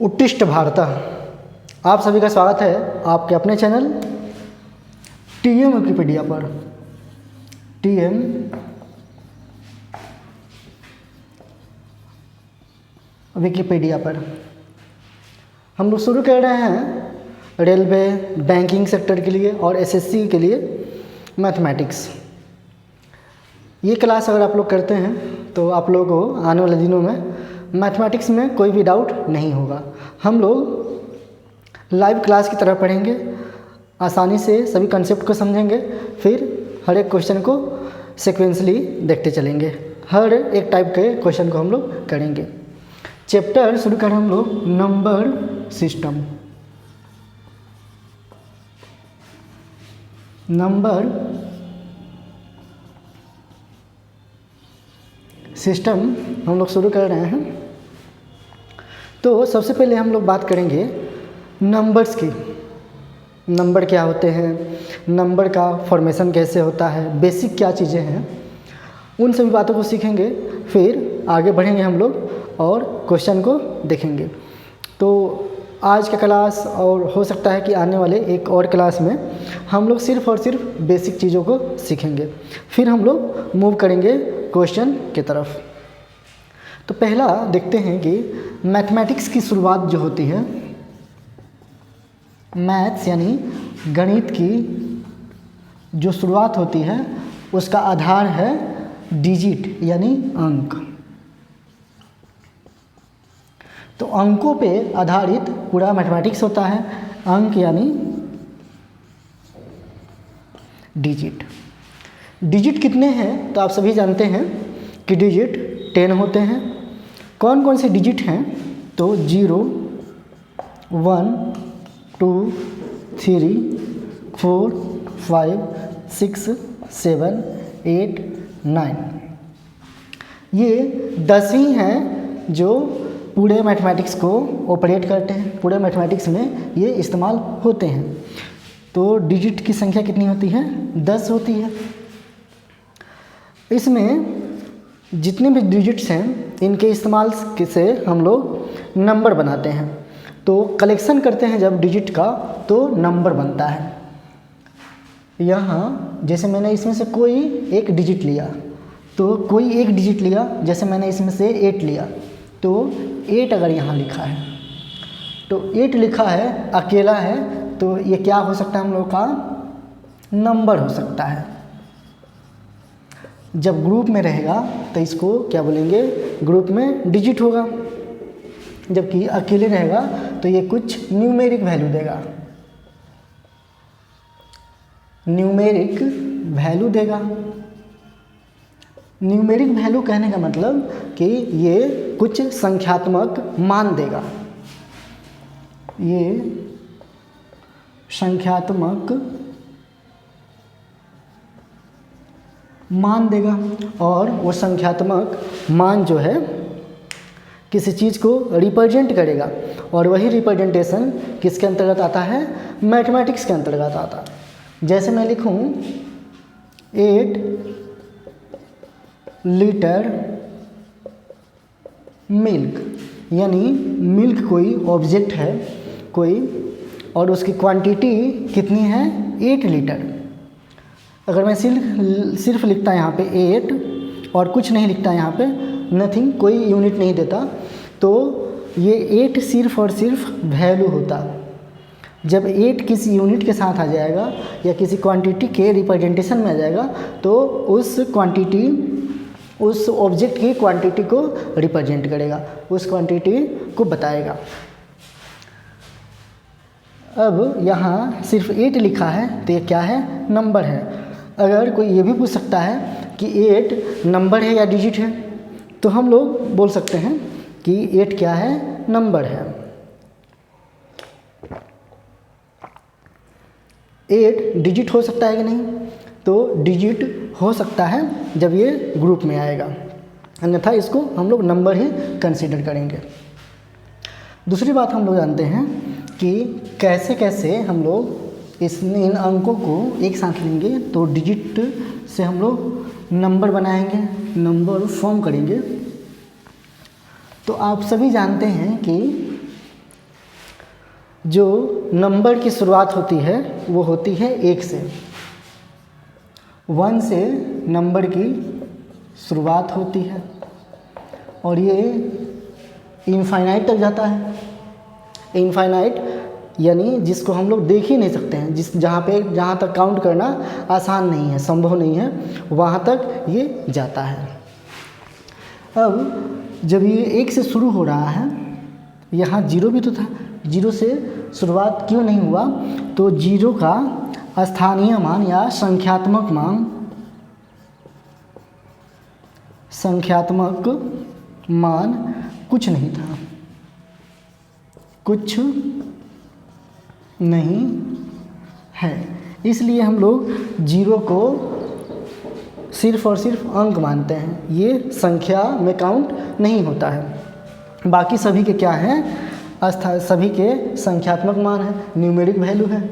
उत्तिष्ठ भारत। आप सभी का स्वागत है आपके अपने चैनल टीएम विकिपीडिया पर। टीएम विकिपीडिया पर हम लोग शुरू कर रहे हैं रेलवे, बैंकिंग सेक्टर के लिए और एसएससी के लिए मैथमेटिक्स। ये क्लास अगर आप लोग करते हैं तो आप लोगों को आने वाले दिनों में मैथमेटिक्स में कोई भी डाउट नहीं होगा। हम लोग लाइव क्लास की तरह पढ़ेंगे, आसानी से सभी कंसेप्ट को समझेंगे, फिर हर एक क्वेश्चन को सीक्वेंसली देखते चलेंगे। हर एक टाइप के क्वेश्चन को हम लोग करेंगे। चैप्टर शुरू करें हम लोग नंबर सिस्टम। नंबर सिस्टम हम लोग शुरू कर रहे हैं। तो सबसे पहले हम लोग बात करेंगे नंबर्स की। नंबर क्या होते हैं, नंबर का फॉर्मेशन कैसे होता है, बेसिक क्या चीज़ें हैं, उन सभी बातों को सीखेंगे। फिर आगे बढ़ेंगे हम लोग और क्वेश्चन को देखेंगे। तो आज का क्लास और हो सकता है कि आने वाले एक और क्लास में हम लोग सिर्फ और सिर्फ बेसिक चीज़ों को सीखेंगे। फिर हम लोग मूव करेंगे क्वेश्चन की तरफ। तो पहला देखते हैं कि मैथमेटिक्स की शुरुआत जो होती है, मैथ्स यानी गणित की जो शुरुआत होती है उसका आधार है डिजिट यानी अंक। तो अंकों पे आधारित पूरा मैथमेटिक्स होता है। अंक यानी डिजिट। डिजिट कितने हैं तो आप सभी जानते हैं कि डिजिट 10 होते हैं। कौन कौन से डिजिट हैं तो 0, 1, 2, 3, 4, 5, 6, 7, 8, 9। ये 10 ही हैं जो पूरे मैथमेटिक्स को ऑपरेट करते हैं। पूरे मैथमेटिक्स में ये इस्तेमाल होते हैं। तो डिजिट की संख्या कितनी होती है? 10 होती है। इसमें जितने भी डिजिट्स हैं इनके इस्तेमाल से हम लोग नंबर बनाते हैं। तो कलेक्शन करते हैं जब डिजिट का तो नंबर बनता है। यहाँ जैसे मैंने इसमें से कोई एक डिजिट लिया, तो कोई एक डिजिट लिया, जैसे मैंने इसमें से 8 लिया, तो 8 अगर यहाँ लिखा है तो 8 लिखा है, अकेला है, तो ये क्या हो सकता है? हम लोग का नंबर हो सकता है। जब ग्रुप में रहेगा तो इसको क्या बोलेंगे? ग्रुप में डिजिट होगा। जबकि अकेले रहेगा तो ये कुछ न्यूमेरिक वैल्यू देगा। न्यूमेरिक वैल्यू देगा। न्यूमेरिक वैल्यू कहने का मतलब कि ये कुछ संख्यात्मक मान देगा। ये संख्यात्मक मान देगा और वो संख्यात्मक मान जो है किसी चीज़ को रिप्रेजेंट करेगा। और वही रिप्रेजेंटेशन किसके अंतर्गत आता है? मैथमेटिक्स के अंतर्गत आता है। जैसे मैं लिखूं 8 लीटर मिल्क, यानी मिल्क कोई ऑब्जेक्ट है कोई, और उसकी क्वांटिटी कितनी है? 8 लीटर। अगर मैं सिर्फ लिखता यहाँ पे 8 और कुछ नहीं लिखता यहाँ पे, नथिंग, कोई यूनिट नहीं देता, तो ये 8 सिर्फ और सिर्फ वैल्यू होता। जब 8 किसी यूनिट के साथ आ जाएगा या किसी क्वांटिटी के रिप्रेजेंटेशन में आ जाएगा तो उस क्वांटिटी, उस ऑब्जेक्ट की क्वांटिटी को रिप्रेजेंट करेगा, उस क्वांटिटी को बताएगा। अब यहाँ सिर्फ 8 लिखा है तो ये क्या है? नंबर है। अगर कोई ये भी पूछ सकता है कि 8 नंबर है या डिजिट है, तो हम लोग बोल सकते हैं कि 8 क्या है? नंबर है। 8 डिजिट हो सकता है कि नहीं? तो डिजिट हो सकता है जब ये ग्रुप में आएगा, अन्यथा इसको हम लोग नंबर ही कंसीडर करेंगे। दूसरी बात हम लोग जानते हैं कि कैसे कैसे हम लोग इन अंकों को एक साथ लेंगे तो डिजिट से हम लोग नंबर बनाएंगे, नंबर फॉर्म करेंगे। तो आप सभी जानते हैं कि जो नंबर की शुरुआत होती है वो होती है 1 से। 1 से नंबर की शुरुआत होती है और ये इनफाइनाइट तक जाता है। इनफाइनाइट यानी जिसको हम लोग देख ही नहीं सकते हैं, जहाँ तक काउंट करना आसान नहीं है, संभव नहीं है, वहाँ तक ये जाता है। अब जब ये 1 से शुरू हो रहा है, यहाँ 0 भी तो था, 0 से शुरुआत क्यों नहीं हुआ? तो 0 का स्थानीय मान या संख्यात्मक मान कुछ नहीं था, कुछ नहीं है। इसलिए हम लोग 0 को सिर्फ और सिर्फ अंक मानते हैं, ये संख्या में काउंट नहीं होता है। बाकी सभी के क्या हैं? सभी के संख्यात्मक मान है, न्यूमेरिक वैल्यू है।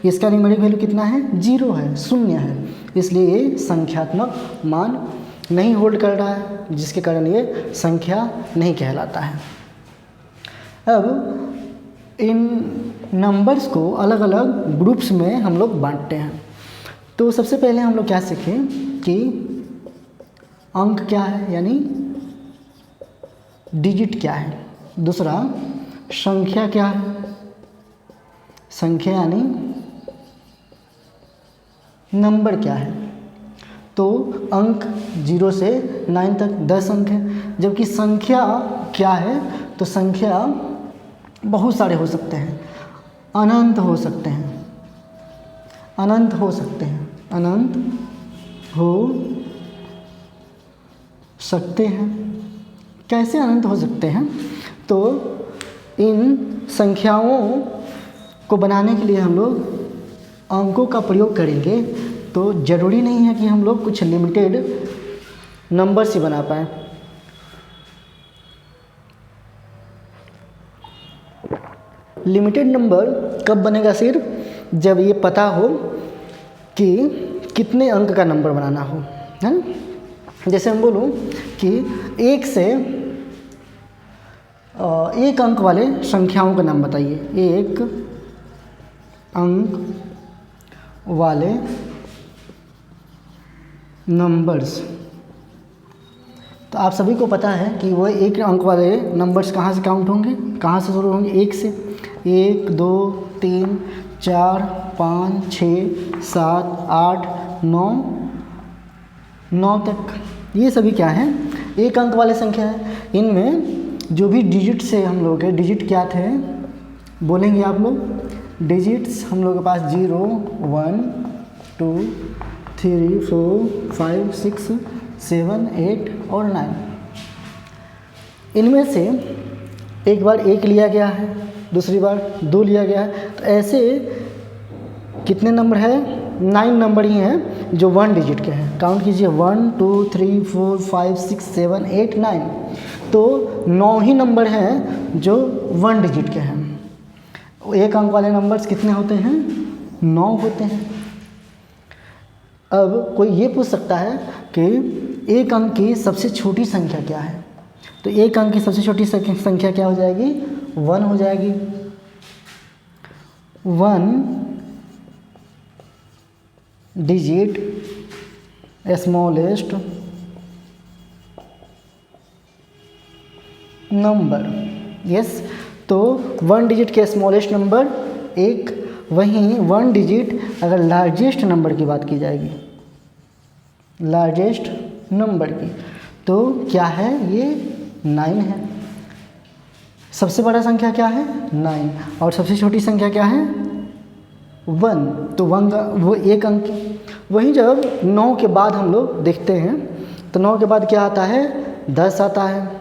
इसका न्यूमेरिक वैल्यू कितना है? 0 है, 0 है। इसलिए ये संख्यात्मक मान नहीं होल्ड कर रहा है, जिसके कारण ये संख्या नहीं कहलाता है। अब इन नंबर्स को अलग अलग ग्रुप्स में हम लोग बांटते हैं। तो सबसे पहले हम लोग क्या सीखें कि अंक क्या है, यानी डिजिट क्या है। दूसरा, संख्या क्या है, संख्या यानी नंबर क्या है। तो अंक 0 से 9 तक 10 अंक है। जबकि संख्या क्या है? तो संख्या बहुत सारे हो सकते हैं, अनंत हो सकते हैं, अनंत हो सकते हैं, अनंत हो सकते हैं। कैसे अनंत हो सकते हैं? तो इन संख्याओं को बनाने के लिए हम लोग अंकों का प्रयोग करेंगे। तो ज़रूरी नहीं है कि हम लोग कुछ लिमिटेड नंबर्स ही बना पाएँ। लिमिटेड नंबर कब बनेगा? सिर्फ जब ये पता हो कि कितने अंक का नंबर बनाना हो, है ना। जैसे हम बोलूँ कि 1 से 1 अंक वाले संख्याओं का नाम बताइए। 1 अंक वाले नंबर्स। तो आप सभी को पता है कि वो 1 अंक वाले नंबर्स कहाँ से काउंट होंगे, कहाँ से शुरू होंगे? 1 से। 1 2 3 4 5 6 7 8 9 तक, ये सभी क्या हैं? 1 अंक वाले संख्या है। इनमें जो भी डिजिट से हम लोग के डिजिट क्या थे बोलेंगे आप लोग? डिजिट्स हम लोग के पास 0 1 2 3 4 5 6 7 8 और 9। इनमें से एक बार 1 लिया गया है, दूसरी बार 2 लिया गया है। तो ऐसे कितने नंबर है? 9 नंबर ही हैं जो 1 डिजिट के हैं। काउंट कीजिए, 1 2 3 4 5 6 7 8 9। तो 9 ही नंबर हैं जो 1 डिजिट के हैं। 1 अंक वाले नंबर्स कितने होते हैं? 9 होते हैं। अब कोई ये पूछ सकता है कि 1 अंक की सबसे छोटी संख्या क्या है? तो 1 अंक की सबसे छोटी संख्या क्या हो जाएगी? 1 हो जाएगी। 1 डिजिट स्मॉलेस्ट नंबर। यस, तो 1 डिजिट के स्मॉलेस्ट नंबर 1, वहीं 1 डिजिट अगर लार्जेस्ट नंबर की बात की जाएगी, लार्जेस्ट नंबर की, तो क्या है? ये 9 है। सबसे बड़ा संख्या क्या है? 9। और सबसे छोटी संख्या क्या है? 1। तो 1 का वो 1 अंक। वहीं जब 9 के बाद हम लोग देखते हैं तो 9 के बाद क्या आता है? 10 आता है।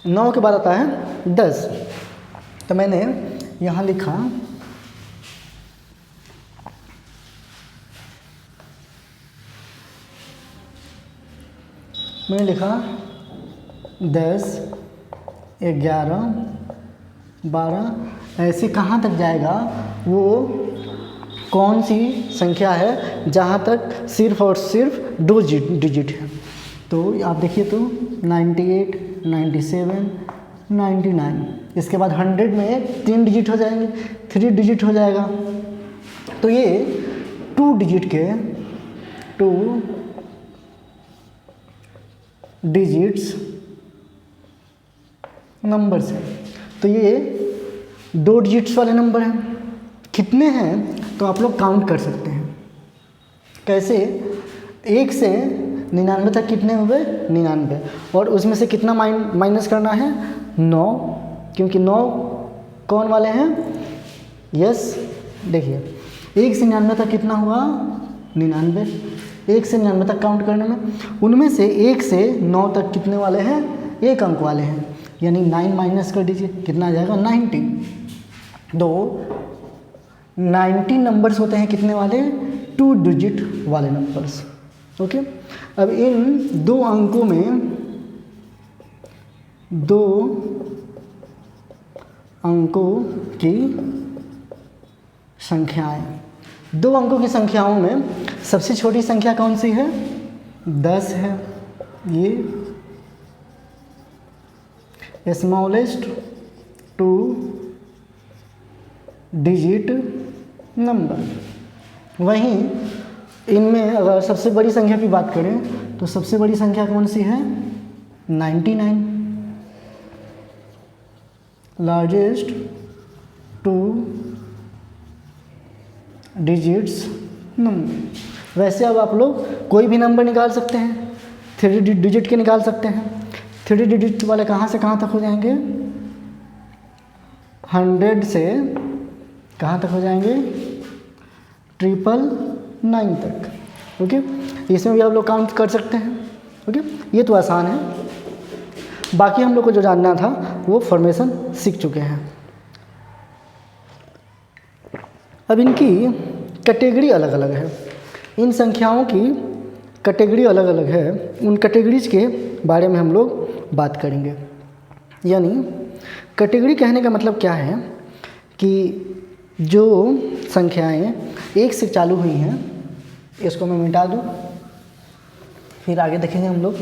9 के बाद आता है 10। तो मैंने यहाँ लिखा मैंने लिखा 10 11 12। ऐसे कहाँ तक जाएगा? वो कौन सी संख्या है जहाँ तक सिर्फ और सिर्फ 2 डिजिट है? तो आप देखिए तो 98, 97, 99, इसके बाद 100 में 3 डिजिट हो जाएंगे, 3 डिजिट हो जाएगा। तो ये 2 डिजिट के 2 डिजिट्स नंबर्स हैं। तो ये 2 डिजिट्स वाले नंबर हैं। कितने हैं तो आप लोग काउंट कर सकते हैं। कैसे? 1 से 99 तक कितने हुए? 99, और उसमें से कितना माइनस करना है? 9, क्योंकि 9 कौन वाले हैं? यस, देखिए 1 से 99 तक कितना हुआ? 99। 1 से 99 तक काउंट करने में उनमें से 1 से 9 तक कितने वाले हैं? 1 अंक वाले हैं, यानी 9 माइनस कर दीजिए, कितना आ जाएगा? 90। तो 90 नंबर्स होते हैं कितने वाले? 2 डिजिट वाले नंबर्स। ओके, अब इन 2 अंकों में 2 अंकों की संख्याएं, 2 अंकों की संख्याओं में सबसे छोटी संख्या कौन सी है? 10 है। ये स्मॉलेस्ट 2 डिजिट नंबर। वहीं इनमें अगर सबसे बड़ी संख्या की बात करें तो सबसे बड़ी संख्या कौन सी है? 99, लार्जेस्ट 2 डिजिट्स नंबर। वैसे अब आप लोग कोई भी नंबर निकाल सकते हैं, 3 डिजिट के निकाल सकते हैं। 3 डिजिट वाले कहाँ से कहाँ तक हो जाएंगे? 100 से कहाँ तक हो जाएंगे? 999 तक। ओके, इसमें भी आप लोग काउंट कर सकते हैं। ओके, ये तो आसान है। बाकी हम लोग को जो जानना था वो फॉर्मेशन सीख चुके हैं। अब इनकी कैटेगरी अलग अलग है, इन संख्याओं की कैटेगरी अलग अलग है। उन कैटेगरीज के बारे में हम लोग बात करेंगे। यानी कैटेगरी कहने का मतलब क्या है कि जो संख्याएं 1 से चालू हुई हैं, इसको मैं मिटा दूँ, फिर आगे देखेंगे हम लोग।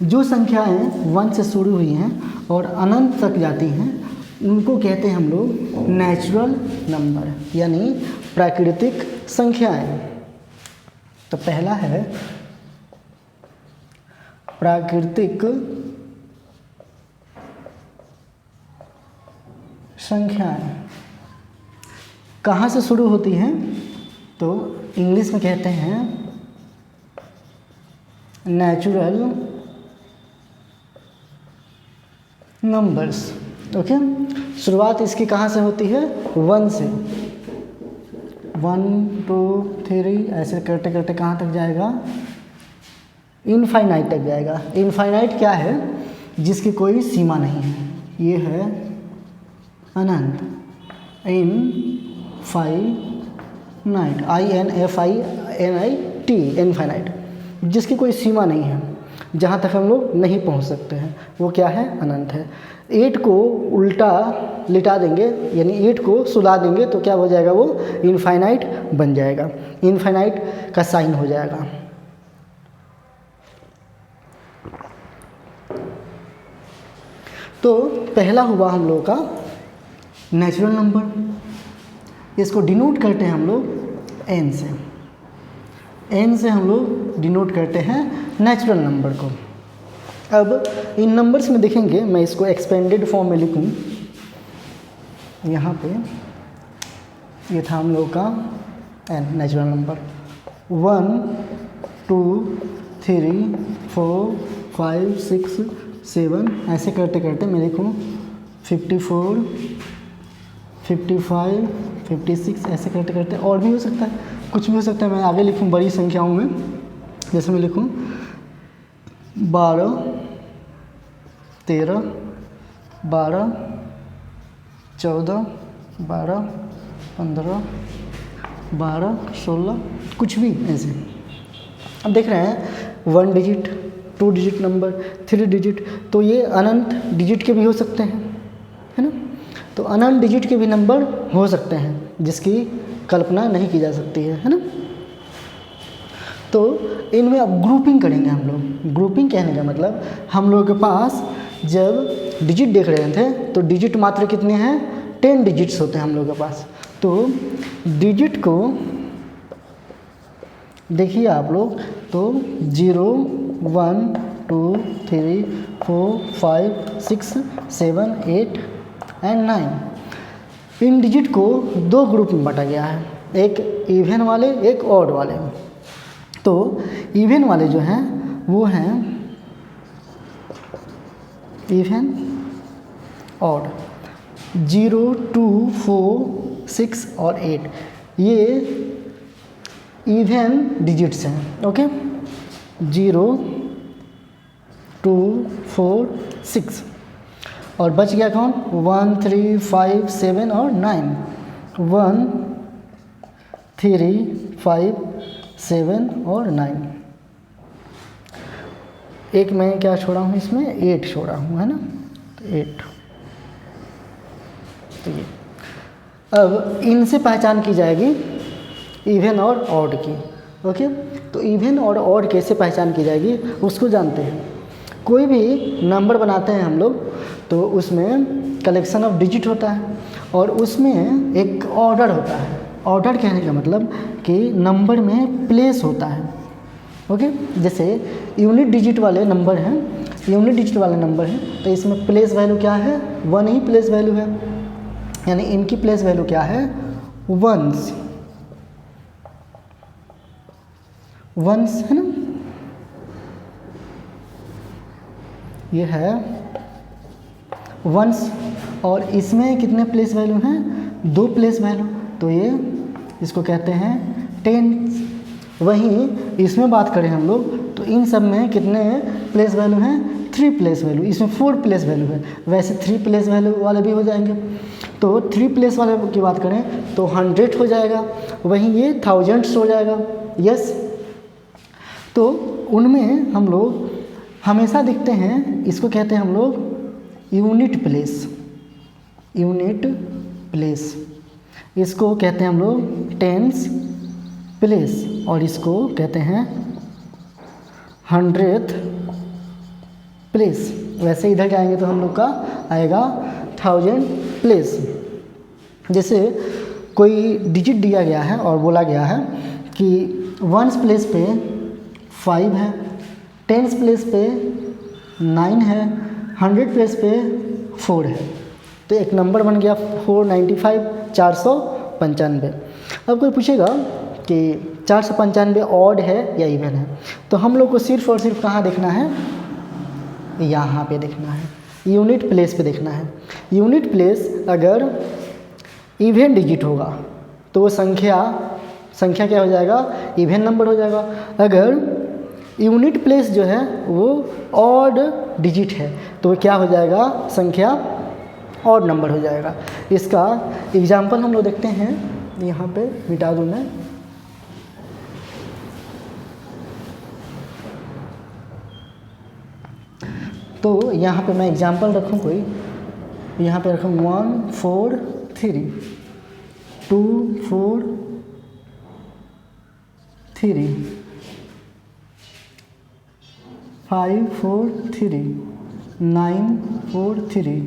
जो संख्याएं 1 से शुरू हुई हैं और अनंत तक जाती हैं, उनको कहते हैं हम लोग नेचुरल नंबर, यानी प्राकृतिक संख्याएं। तो पहला है प्राकृतिक संख्याएं। कहाँ से शुरू होती हैं? तो इंग्लिश में कहते हैं नेचुरल नंबर्स। ओके, शुरुआत इसकी कहाँ से होती है? 1 से। 1 2 3 ऐसे करते करते कहाँ तक जाएगा? इनफाइनाइट तक जाएगा। इनफाइनाइट क्या है? जिसकी कोई सीमा नहीं है। ये है अनंत, इनफाइनाइट, INFINIT, इनफाइनाइट, जिसकी कोई सीमा नहीं है, जहाँ तक हम लोग नहीं पहुँच सकते हैं, वो क्या है? अनंत है। 8 को उल्टा लिटा देंगे, यानी 8 को सुला देंगे तो क्या हो जाएगा? वो इनफाइनाइट बन जाएगा, इनफाइनाइट का साइन हो जाएगा। तो पहला हुआ हम लोगों का नेचुरल नंबर। इसको डिनोट करते हैं हम लोग n से। n से हम लोग डिनोट करते हैं नेचुरल नंबर को। अब इन नंबर्स में देखेंगे, मैं इसको एक्सपेंडेड फॉर्म में लिखूँ। यहाँ पे ये था हम लोग का n नेचुरल नंबर। 1 2 3 4 5 6 7 ऐसे करते करते मैं लिखूँ 54 55 56 ऐसे करते करते, और भी हो सकता है, कुछ भी हो सकता है। मैं आगे लिखूँ बड़ी संख्याओं में, जैसे मैं लिखूँ 12 13 12 14 12 15 12 16, कुछ भी ऐसे। अब देख रहे हैं 1 डिजिट, 2 डिजिट नंबर, 3 डिजिट, तो ये अनंत डिजिट के भी हो सकते हैं, है ना। तो अनंत डिजिट के भी नंबर हो सकते हैं जिसकी कल्पना नहीं की जा सकती है ना। तो इनमें अब ग्रुपिंग करेंगे हम लोग। ग्रुपिंग कहने का मतलब हम लोगों के पास जब डिजिट देख रहे थे तो डिजिट मात्र कितने हैं, 10 डिजिट्स होते हैं हम लोगों के पास। तो डिजिट को देखिए आप लोग, तो 0 1 2 3 4 5 6 7 8 एंड 9। इन डिजिट को दो ग्रुप में बांटा गया है, एक इवन वाले एक ऑड वाले। तो इवन वाले जो हैं वो हैं इवन ऑड, 0 2 4 6 और 8 ये इवन डिजिट्स हैं। ओके, 0 2 4 6 और बच गया कौन, 1 3 5 7 और 9। 1 3 5 7 और 9। एक मैं क्या छोड़ा हूँ इसमें, 8 छोड़ा हूँ, है ना, तो 8। तो ये अब इनसे पहचान की जाएगी इवन और ऑड की। ओके, तो इवन और ऑड कैसे पहचान की जाएगी उसको जानते हैं। कोई भी नंबर बनाते हैं हम लोग तो उसमें कलेक्शन ऑफ डिजिट होता है और उसमें एक ऑर्डर होता है। ऑर्डर कहने का मतलब कि नंबर में प्लेस होता है। ओके, जैसे यूनिट डिजिट वाले नंबर हैं, यूनिट डिजिट वाले नंबर हैं तो इसमें प्लेस वैल्यू क्या है, 1 ही प्लेस वैल्यू है, यानी इनकी प्लेस वैल्यू क्या है, वंस। वंस है ना, ये है वंस। और इसमें कितने प्लेस वैल्यू हैं, 2 प्लेस वैल्यू, तो ये इसको कहते हैं टेंस। वहीं इसमें बात करें हम लोग तो इन सब में कितने प्लेस वैल्यू हैं, 3 प्लेस वैल्यू, इसमें 4 प्लेस वैल्यू है। वैसे 3 प्लेस वैल्यू वाले भी हो जाएंगे। तो 3 प्लेस वाले की बात करें तो 100 हो जाएगा, वहीं ये थाउजेंड्स हो जाएगा। यस, तो उनमें हम लोग हमेशा दिखते हैं, इसको कहते हैं हम लोग यूनिट प्लेस। यूनिट प्लेस, इसको कहते हैं हम लोग टेंस प्लेस और इसको कहते हैं 100th प्लेस। वैसे इधर जाएंगे तो हम लोग का आएगा 1000 प्लेस। जैसे कोई डिजिट दिया गया है और बोला गया है कि 1s प्लेस पे 5 है, 10s प्लेस पे 9 है, 100 प्लेस पे 4 है, तो एक नंबर बन गया 495, 495। अब कोई पूछेगा कि 495 ऑड है या इवन है, तो हम लोग को सिर्फ और सिर्फ कहाँ देखना है, यहाँ पे देखना है, यूनिट प्लेस पे देखना है। यूनिट प्लेस अगर इवन डिजिट होगा तो वो संख्या क्या हो जाएगा, इवन नंबर हो जाएगा। अगर यूनिट प्लेस जो है वो ऑड डिजिट है तो वो क्या हो जाएगा, संख्या ऑड नंबर हो जाएगा। इसका एग्जाम्पल हम लोग देखते हैं, यहाँ पे मिटा दूँ मैं। तो यहाँ पे मैं एग्जाम्पल रखूँ कोई, यहाँ पे रखूँ 1 4 3, 2 4 3, 5 4 3, 9 4 3,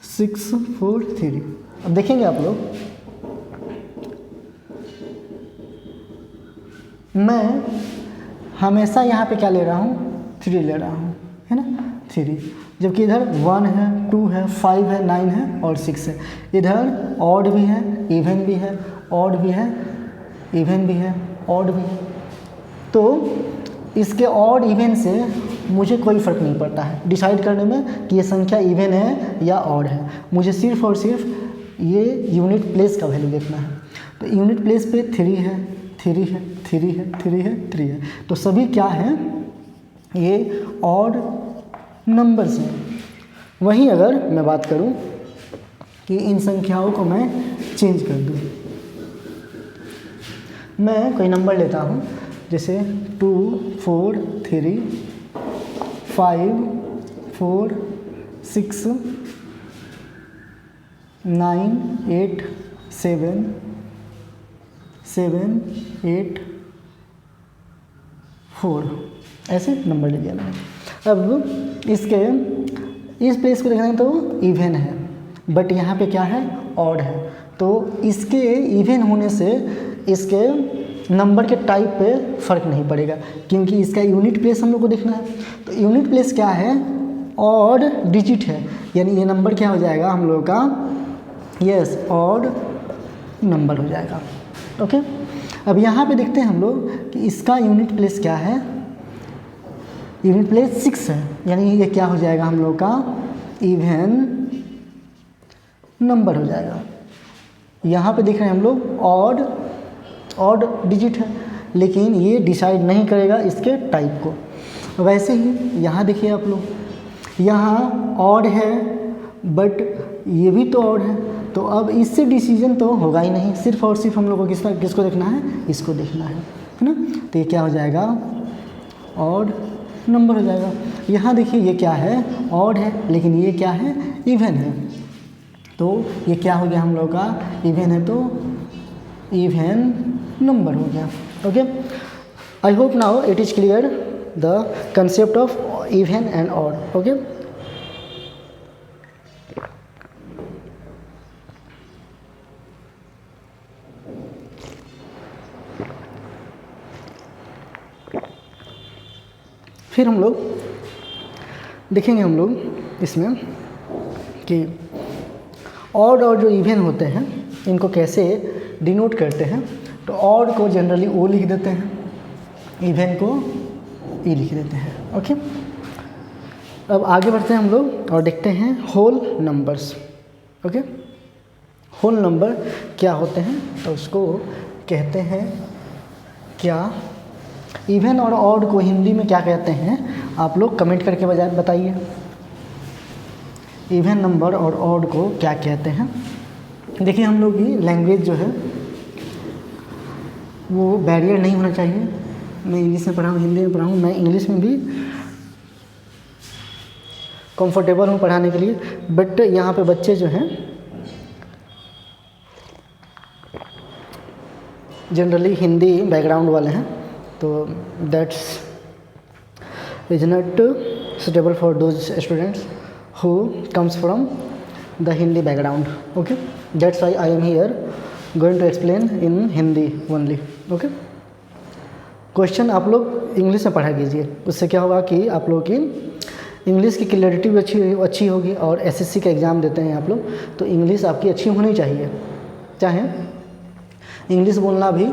6 4 3। अब देखेंगे आप लोग, मैं हमेशा यहाँ पे क्या ले रहा हूँ, 3 ले रहा हूँ, है ना, 3, जबकि इधर 1 है, 2 है, 5 है, 9 है और 6 है। इधर ऑड भी है, इवन भी है, ऑड भी है, इवन भी है, ऑड भी है। तो इसके ऑड इवन से मुझे कोई फ़र्क नहीं पड़ता है डिसाइड करने में कि ये संख्या इवन है या ऑड है। मुझे सिर्फ और सिर्फ ये यूनिट प्लेस का वैल्यू देखना है। तो यूनिट प्लेस पे 3 है, 3 है, 3 है, 3 है, 3 है, तो सभी क्या हैं, ये ऑड नंबर्स हैं। वहीं अगर मैं बात करूं कि इन संख्याओं को मैं चेंज कर दूं, मैं कोई नंबर लेता हूं जैसे 2 4 3, 5 4 6 9 8 7 7 8 4 ऐसे नंबर ले लिया मैंने। अब इसके इस प्लेस को देखना है तो इवन है, बट यहाँ पे क्या है, ऑड है। तो इसके इवन होने से इसके नंबर के टाइप पे फ़र्क नहीं पड़ेगा, क्योंकि इसका यूनिट प्लेस हम लोग को देखना है। तो यूनिट प्लेस क्या है, ऑड डिजिट है, यानी ये नंबर क्या हो जाएगा हम लोग का, यस ऑड नंबर हो जाएगा। ओके, अब यहाँ पे देखते हैं हम लोग कि इसका यूनिट प्लेस क्या है, यूनिट प्लेस 6 है, यानी ये क्या हो जाएगा हम लोग का इवन नंबर हो जाएगा। यहाँ पे देख रहे हैं हम लोग ऑड डिजिट है, लेकिन ये डिसाइड नहीं करेगा इसके टाइप को। वैसे ही यहाँ देखिए आप लोग, यहाँ ऑड है बट ये भी तो ऑड है, तो अब इससे डिसीजन तो होगा ही नहीं, सिर्फ और सिर्फ हम लोग को किसको देखना है, इसको देखना है ना। तो ये क्या हो जाएगा, ऑड नंबर हो जाएगा। यहाँ देखिए ये क्या है, ऑड है, लेकिन ये क्या है, इवन है। तो ये क्या हो गया हम लोग का, इवन है तो इवन नंबर हो गया। Okay, I hope now it is clear the concept of even and odd. Okay, फिर हम लोग देखेंगे हम लोग इसमें कि ऑड और जो इवन होते हैं इनको कैसे डिनोट करते हैं। तो ऑड को जनरली ओ लिख देते हैं, इवन को ई लिख देते हैं। ओके, अब आगे बढ़ते हैं हम लोग और देखते हैं whole numbers. Okay, whole number क्या होते हैं, तो उसको कहते हैं क्या, इवन और ऑड को हिंदी में क्या कहते हैं, आप लोग कमेंट करके बताइए। इवन नंबर और ऑड को क्या कहते हैं। देखिए हम लोग की लैंग्वेज जो है वो बैरियर नहीं होना चाहिए। मैं इंग्लिश में पढ़ा हूँ, हिंदी में पढ़ा हूँ, मैं इंग्लिश में भी कंफर्टेबल हूँ पढ़ाने के लिए, बट यहाँ पे बच्चे जो हैं जनरली हिंदी बैकग्राउंड वाले हैं, तो that's is not suitable for those students who comes from the Hindi background. Okay, that's why I am here going to explain in Hindi only. Okay, question आप लोग इंग्लिश में पढ़ा कीजिए, उससे क्या होगा कि आप लोगों की इंग्लिश की क्लैरिटी भी अच्छी होगी, और एसएससी का एग्ज़ाम देते हैं आप लोग, तो इंग्लिश आपकी अच्छी होनी चाहिए। चाहे इंग्लिश बोलना भी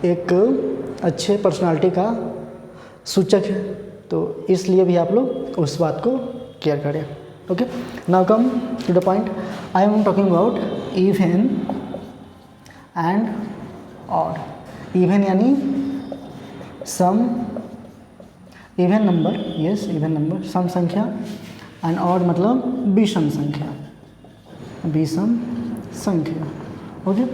एक अच्छे पर्सनालिटी का सूचक है, तो इसलिए भी आप लोग उस बात को केयर करें। Okay, now come to the point, I am talking about even and odd. Even यानी सम, even number, yes even number, सम संख्या, एंड ऑड मतलब विषम संख्या, विषम संख्या। ओके,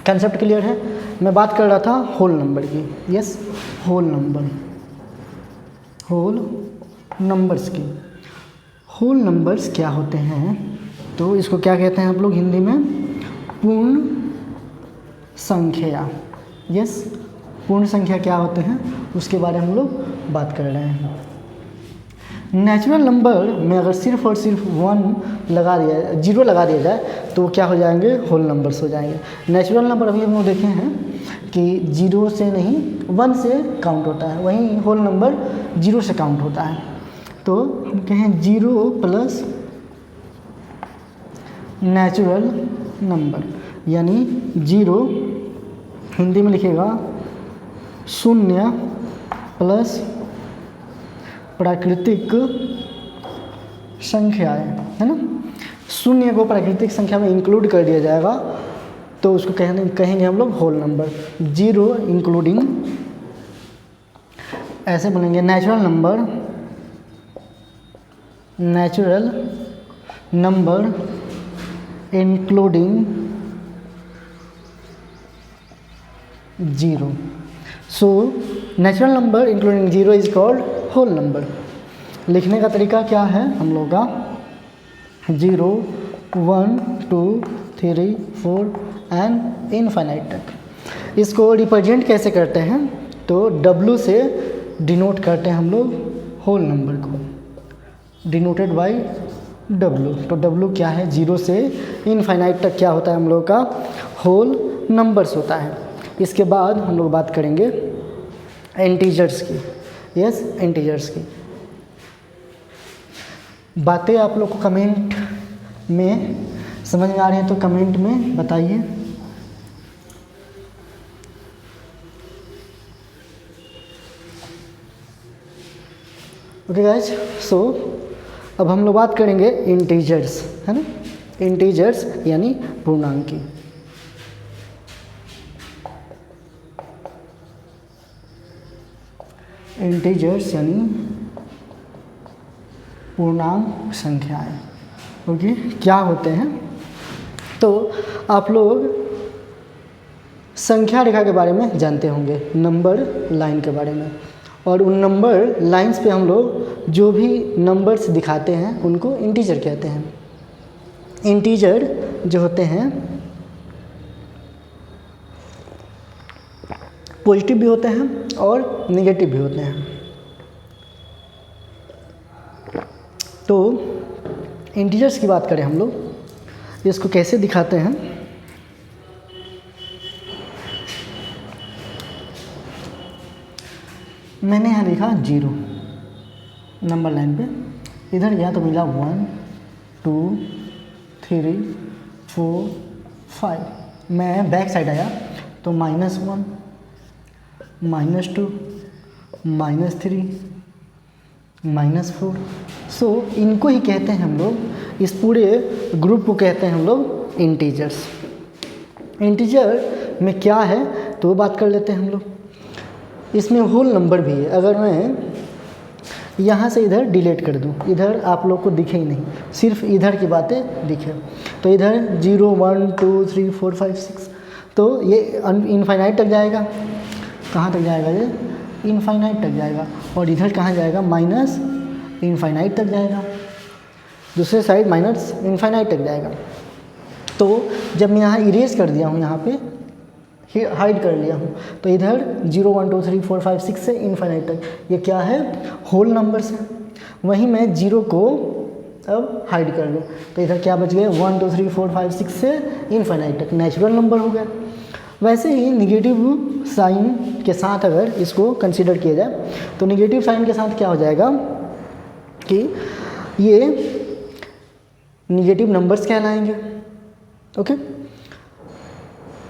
कंसेप्ट क्लियर है। मैं बात कर रहा था होल नंबर की, yes whole number, whole numbers की। होल नंबर्स क्या होते हैं, तो इसको क्या कहते हैं आप लोग हिंदी में, पूर्ण संख्या। यस, पूर्ण संख्या क्या होते हैं उसके बारे में हम लोग बात कर रहे हैं। नेचुरल नंबर में अगर सिर्फ और सिर्फ 1 लगा दिया, 0 लगा दिया जाए तो क्या हो जाएंगे, होल नंबर्स हो जाएंगे। नेचुरल नंबर अभी हम लोग देखे हैं कि 0 से नहीं 1 से काउंट होता है, वहीं होल नंबर 0 से काउंट होता है। तो हम कहें 0 प्लस नेचुरल नंबर, यानी 0 हिंदी में लिखेगा 0 प्लस प्राकृतिक संख्याएं, है ना। 0 को प्राकृतिक संख्या में इंक्लूड कर दिया जाएगा तो उसको कहेंगे हम लोग होल नंबर। 0 इंक्लूडिंग, ऐसे बोलेंगे natural number, natural number including 0। So natural number including 0 is called whole number. लिखने का तरीका क्या है हम लोग का, 0, 1, 2, 3, 4 एंड इनफाइनाइट तक। इसको रिप्रेजेंट कैसे करते हैं, तो W से डिनोट करते हैं हम लोग होल नंबर को, डिनोटेड बाय डब्लू। तो डब्लू क्या है, 0 से इनफाइनाइट तक क्या होता है हम लोग का होल नंबर्स होता है। इसके बाद हम लोग बात करेंगे इंटीजर्स की। यस, इंटीजर्स की बातें आप लोग को कमेंट में समझ में आ रही हैं तो कमेंट में बताइए। ओके गाइज, सो अब हम लोग बात करेंगे इंटीजर्स, है ना, इंटीजर्स यानी पूर्णांक की। इंटीजर्स यानी पूर्णांक संख्याएं। ओके, क्या होते हैं? तो आप लोग संख्या रेखा के बारे में जानते होंगे, नंबर लाइन के बारे में, और उन नंबर लाइंस पे हम लोग जो भी नंबर्स दिखाते हैं उनको इंटीजर कहते हैं। इंटीजर जो होते हैं पॉजिटिव भी होते हैं और नेगेटिव भी होते हैं। तो इंटीजर्स की बात करें हम लोग, इसको कैसे दिखाते हैं? मैंने यहाँ लिखा 0 नंबर लाइन पे, इधर गया तो मिला 1 2 3 4 5। मैं बैक साइड आया तो -1 -2 -3 -4। सो इनको ही कहते हैं हम लोग, इस पूरे ग्रुप को कहते हैं हम लोग इंटीजर्स। इंटीजर में क्या है तो बात कर लेते हैं हम लोग। इसमें होल नंबर भी है। अगर मैं यहाँ से इधर डिलीट कर दूँ, इधर आप लोग को दिखे ही नहीं, सिर्फ इधर की बातें दिखे, तो इधर 0 1 2 3 4 5 6, तो ये इनफाइनाइट तक जाएगा। कहाँ तक जाएगा? ये इनफाइनाइट तक जाएगा। और इधर कहाँ जाएगा? माइनस इनफाइनाइट तक जाएगा। दूसरे साइड माइनस इनफाइनाइट तक जाएगा। तो जब मैं यहाँ इरेज कर दिया हूँ, यहाँ पे हाइड कर लिया हूँ, तो इधर 0 1 2 3 4 5 6 से इनफाइनाइट तक ये क्या है? होल नंबर्स है। वहीं मैं 0 को अब हाइड कर लूँ तो इधर क्या बच गए? 1 2 3 4 5 6 से इनफाइनाइट तक नेचुरल नंबर हो गया। वैसे ही निगेटिव साइन के साथ अगर इसको कंसीडर किया जाए तो निगेटिव साइन के साथ क्या हो जाएगा कि ये निगेटिव नंबर्स कहलाएंगे। ओके,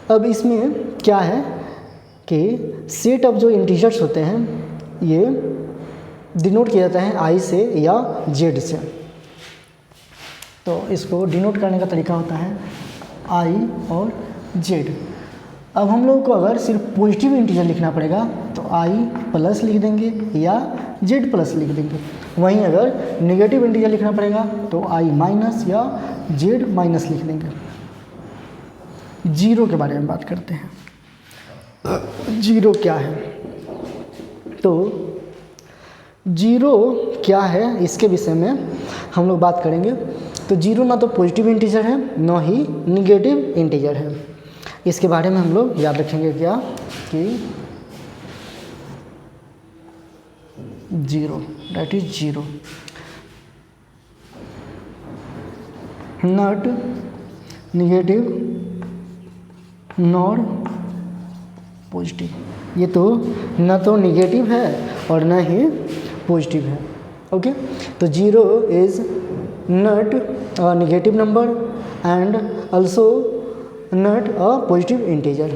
अब इसमें क्या है कि सेट ऑफ जो इंटीजर्स होते हैं ये डिनोट किया जाता है आई से या जेड से। तो इसको डिनोट करने का तरीका होता है आई और जेड। अब हम लोग को अगर सिर्फ पॉजिटिव इंटीजर लिखना पड़ेगा तो आई प्लस लिख देंगे या जेड प्लस लिख देंगे। वहीं अगर नेगेटिव इंटीजर लिखना पड़ेगा तो आई माइनस या जेड माइनस लिख देंगे। जीरो के बारे में बात करते हैं। जीरो क्या है? तो जीरो क्या है इसके विषय में हम लोग बात करेंगे। तो जीरो ना तो पॉजिटिव इंटीजर है ना ही निगेटिव इंटीजर है। इसके बारे में हम लोग याद रखेंगे क्या कि zero that is zero, not negative nor positive. ये तो ना तो निगेटिव है और ना ही पॉजिटिव है। ओके, तो zero is not a negative number and also not a positive integer.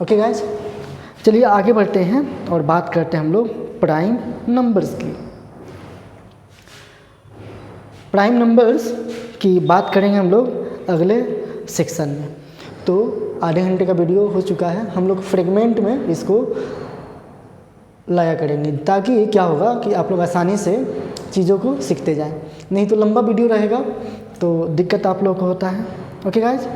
Okay guys, चलिए आगे बढ़ते हैं और बात करते हैं हम लोग प्राइम नंबर्स की। प्राइम नंबर्स की बात करेंगे हम लोग अगले सेक्शन में। तो आधे घंटे का वीडियो हो चुका है, हम लोग फ्रेगमेंट में इसको लाया करेंगे ताकि क्या होगा कि आप लोग आसानी से चीज़ों को सीखते जाएं। नहीं तो लंबा वीडियो रहेगा तो दिक्कत आप लोग को होता है। Okay guys.